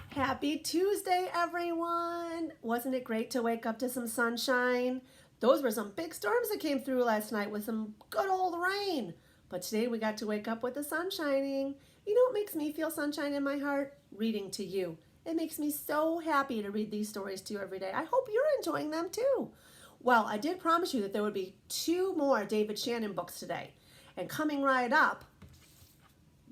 Happy Tuesday, everyone! Wasn't it great to wake up to some sunshine? Those were some big storms that came through last night with some good old rain. But today we got to wake up with the sun shining. You know what makes me feel sunshine in my heart? Reading to you. It makes me so happy to read these stories to you every day. I hope you're enjoying them too. Well, I did promise you that there would be 2 more David Shannon books today. And coming right up,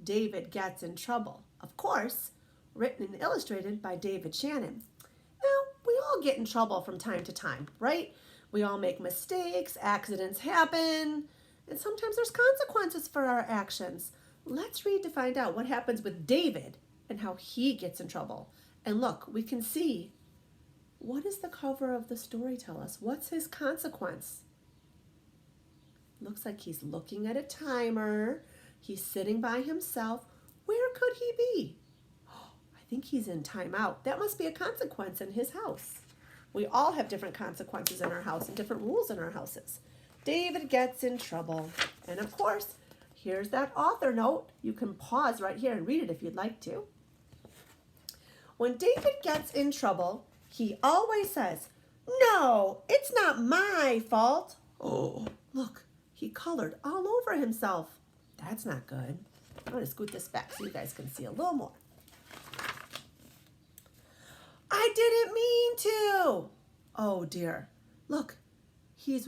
David Gets in Trouble. Of course, written and illustrated by David Shannon. Now, we all get in trouble from time to time, right? We all make mistakes, accidents happen, and sometimes there's consequences for our actions. Let's read to find out what happens with David and how he gets in trouble. And look, we can see, what does the cover of the story tell us? What's his consequence? Looks like he's looking at a timer. He's sitting by himself. Where could he be? I think he's in timeout. That must be a consequence in his house. We all have different consequences in our house and different rules in our houses. David gets in trouble. And of course, here's that author note. You can pause right here and read it if you'd like to. When David gets in trouble, he always says, "No, it's not my fault." Oh, look, he colored all over himself. That's not good. I'm going to scoot this back so you guys can see a little more. I didn't mean to. Oh dear. Look, he's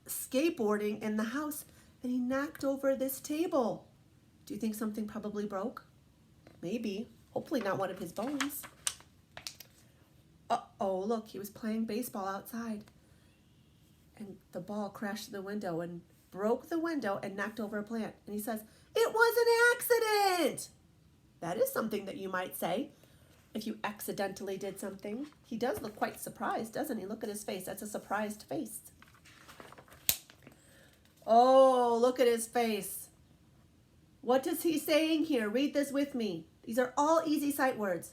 skateboarding in the house and he knocked over this table. Do you think something probably broke? Maybe. Hopefully not one of his bones. Uh-oh, look, he was playing baseball outside and the ball crashed through the window and broke the window and knocked over a plant. And he says, "It was an accident." That is something that you might say if you accidentally did something. He does look quite surprised, doesn't he? Look at his face. That's a surprised face. Oh, look at his face. What is he saying here? Read this with me. These are all easy sight words.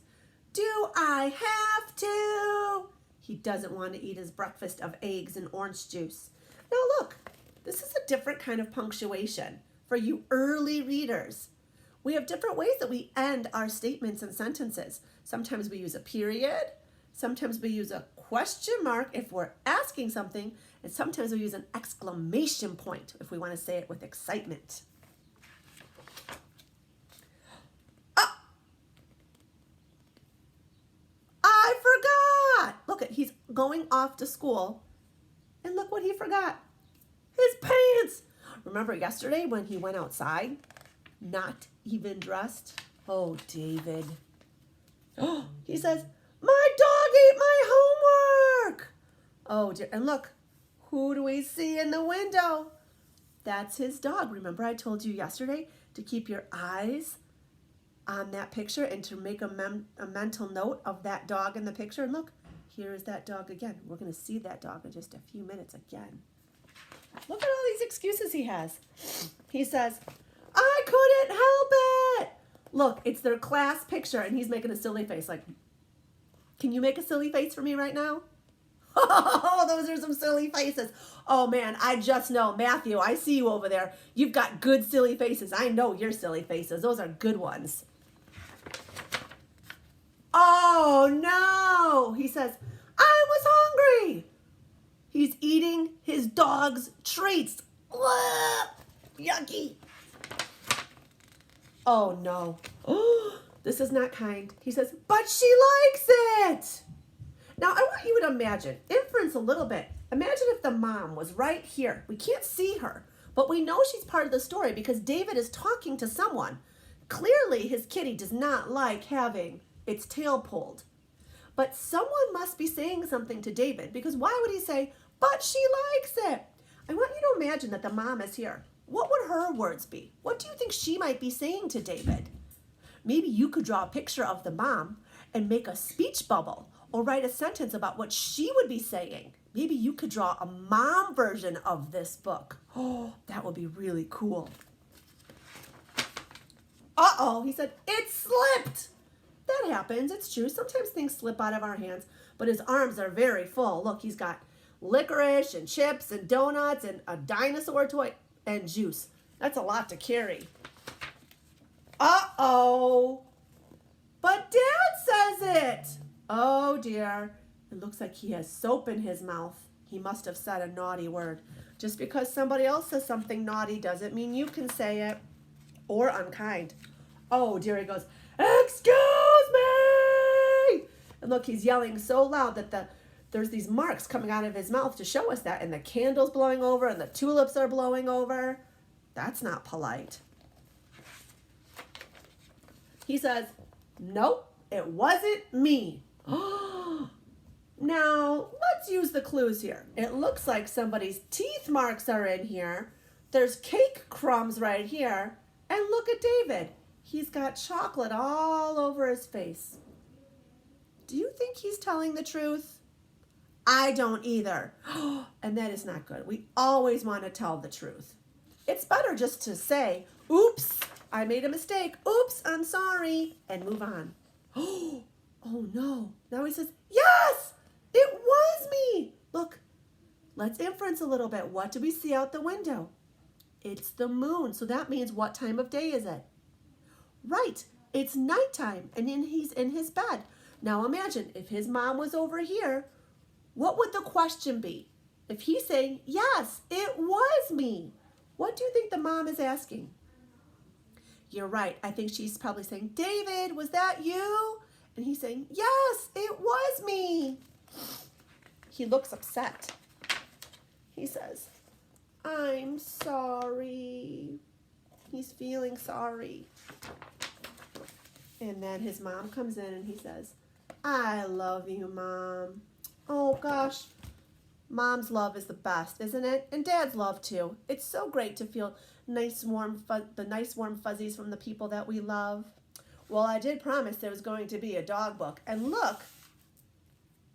Do I have to? He doesn't want to eat his breakfast of eggs and orange juice. Now look, this is a different kind of punctuation for you early readers. We have different ways that we end our statements and sentences. Sometimes we use a period. Sometimes we use a question mark if we're asking something. And sometimes we use an exclamation point if we want to say it with excitement. Oh, I forgot. Look, he's going off to school. And look what he forgot. His pants. Remember yesterday when he went outside? Not even dressed. Oh, David. Oh, he says, "My dog ate my homework." Oh, dear. And look, who do we see in the window? That's his dog. Remember I told you yesterday to keep your eyes on that picture and to make a mental note of that dog in the picture. And look, here is that dog again. We're going to see that dog in just a few minutes again. Look at all these excuses he has. He says, "I couldn't help it." Look, it's their class picture, and he's making a silly face. Like, can you make a silly face for me right now? Oh, those are some silly faces. Oh, man, I just know. Matthew, I see you over there. You've got good silly faces. I know your silly faces. Those are good ones. Oh, no. He says, "I was hungry." He's eating his dog's treats. Ugh, yucky. Oh, no. Oh, this is not kind. He says, "But she likes it." Now, I want you to imagine, inference a little bit. Imagine if the mom was right here. We can't see her, but we know she's part of the story because David is talking to someone. Clearly, his kitty does not like having its tail pulled. But someone must be saying something to David because why would he say, "But she likes it"? I want you to imagine that the mom is here. What would her words be? What do you think she might be saying to David? Maybe you could draw a picture of the mom and make a speech bubble or write a sentence about what she would be saying. Maybe you could draw a mom version of this book. Oh, that would be really cool. Uh-oh, he said, "It slipped." That happens, it's true. Sometimes things slip out of our hands, but his arms are very full. Look, he's got licorice and chips and donuts and a dinosaur toy and juice. That's a lot to carry. Uh-oh. But Oh dear, it looks like he has soap in his mouth. He must have said a naughty word. Just because somebody else says something naughty doesn't mean you can say it. Or unkind. Oh dear, he goes, excuse me! And look, he's yelling so loud that there's these marks coming out of his mouth to show us that. And the candle's blowing over and the tulips are blowing over. That's not polite. He says, nope, it wasn't me. Now, let's use the clues here. It looks like somebody's teeth marks are in here. There's cake crumbs right here. And look at David. He's got chocolate all over his face. Do you think he's telling the truth? I don't either. And that is not good. We always want to tell the truth. It's better just to say, oops, I made a mistake. Oops, I'm sorry. And move on. Oh no. Now he says, yes, it was me. Look, let's inference a little bit. What do we see out the window? It's the moon. So that means what time of day is it? Right. It's nighttime and he's in his bed. Now imagine if his mom was over here, what would the question be? If he's saying, yes, it was me. What do you think the mom is asking? You're right. I think she's probably saying, David, was that you? And he's saying, yes, it was me. He looks upset. He says, I'm sorry. He's feeling sorry. And then his mom comes in and he says, I love you, Mom. Oh, gosh. Mom's love is the best, isn't it? And Dad's love, too. It's so great to feel the nice, warm fuzzies from the people that we love. Well, I did promise there was going to be a dog book. And look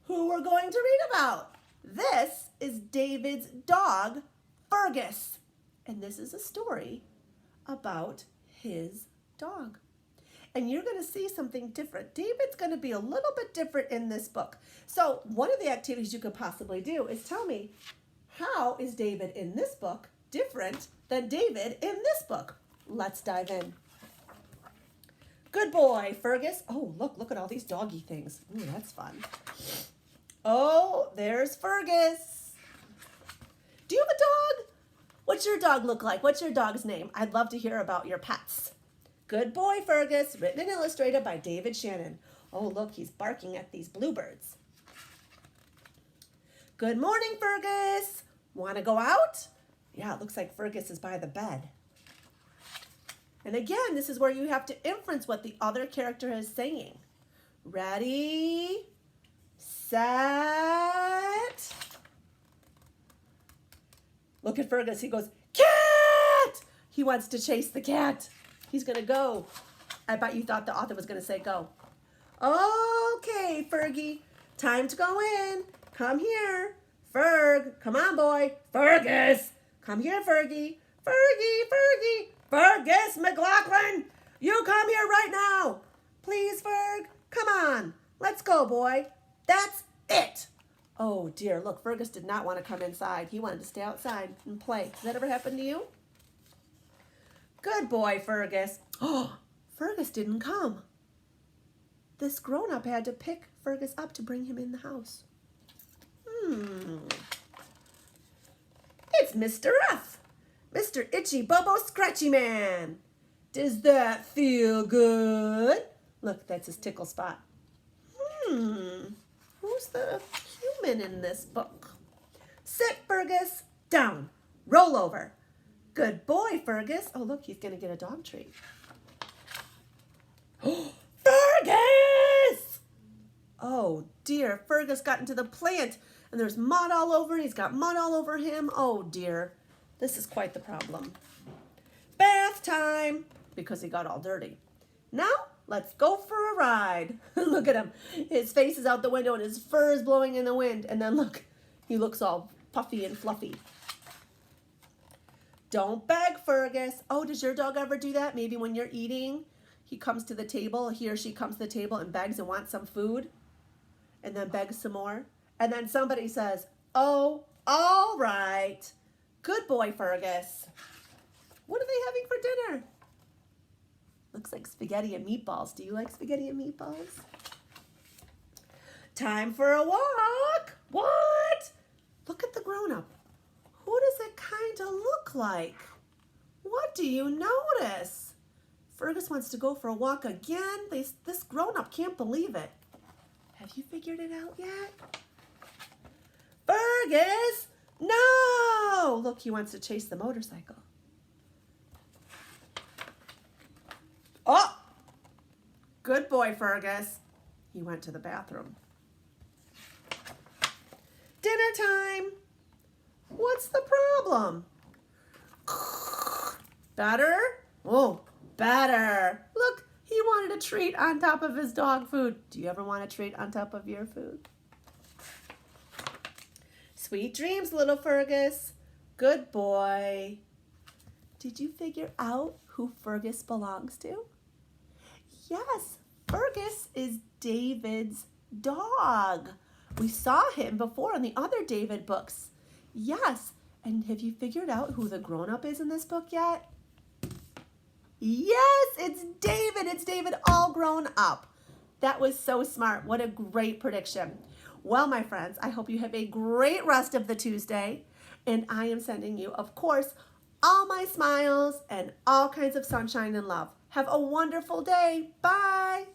who we're going to read about. This is David's dog, Fergus. And this is a story about his dog. And you're going to see something different. David's going to be a little bit different in this book. So one of the activities you could possibly do is tell me, how is David in this book different than David in this book? Let's dive in. Good boy, Fergus. Oh, look at all these doggy things. Ooh, that's fun. Oh, there's Fergus. Do you have a dog? What's your dog look like? What's your dog's name? I'd love to hear about your pets. Good boy, Fergus, written and illustrated by David Shannon. Oh, look, he's barking at these bluebirds. Good morning, Fergus. Want to go out? Yeah, it looks like Fergus is by the bed. And again, this is where you have to inference what the other character is saying. Ready, set. Look at Fergus. He goes, cat! He wants to chase the cat. He's going to go. I bet you thought the author was going to say go. Okay, Fergie. Time to go in. Come here. Ferg. Come on, boy. Fergus. Come here, Fergie. Fergie. Fergus McLaughlin. You come here right now. Please, Ferg. Come on. Let's go, boy. That's it. Oh, dear. Look, Fergus did not want to come inside. He wanted to stay outside and play. Does that ever happen to you? Good boy, Fergus. Oh, Fergus didn't come. This grown-up had to pick Fergus up to bring him in the house. It's Mr. F. Mr. Itchy Bubbo Scratchy Man. Does that feel good? Look, that's his tickle spot. Who's the human in this book? Sit, Fergus. Down. Roll over. Good boy, Fergus. Oh, look, he's going to get a dog treat. Fergus! Oh, dear. Fergus got into the plant, and there's mud all over, and he's got mud all over him. Oh, dear. This is quite the problem. Bath time, because he got all dirty. Now, let's go for a ride. Look at him. His face is out the window, and his fur is blowing in the wind. And then, look, he looks all puffy and fluffy. Don't beg, Fergus. Oh, does your dog ever do that? Maybe when you're eating, he comes to the table, he or she comes to the table and begs and wants some food, and then begs some more. And then somebody says, oh, all right. Good boy, Fergus. What are they having for dinner? Looks like spaghetti and meatballs. Do you like spaghetti and meatballs? Time for a walk. What? Look at the grown-up. Who does it kind of look like? What do you notice? Fergus wants to go for a walk again. This grown-up can't believe it. Have you figured it out yet? Fergus! No! Look, he wants to chase the motorcycle. Oh! Good boy, Fergus. He went to the bathroom. Dinner time. What's the problem? Better? Oh, better. Look, he wanted a treat on top of his dog food. Do you ever want a treat on top of your food? Sweet dreams, little Fergus. Good boy. Did you figure out who Fergus belongs to? Yes, Fergus is David's dog. We saw him before in the other David books. Yes, and have you figured out who the grown-up is in this book yet? Yes, it's David. It's David all grown up. That was so smart. What a great prediction. Well, my friends, I hope you have a great rest of the Tuesday. And I am sending you, of course, all my smiles and all kinds of sunshine and love. Have a wonderful day. Bye.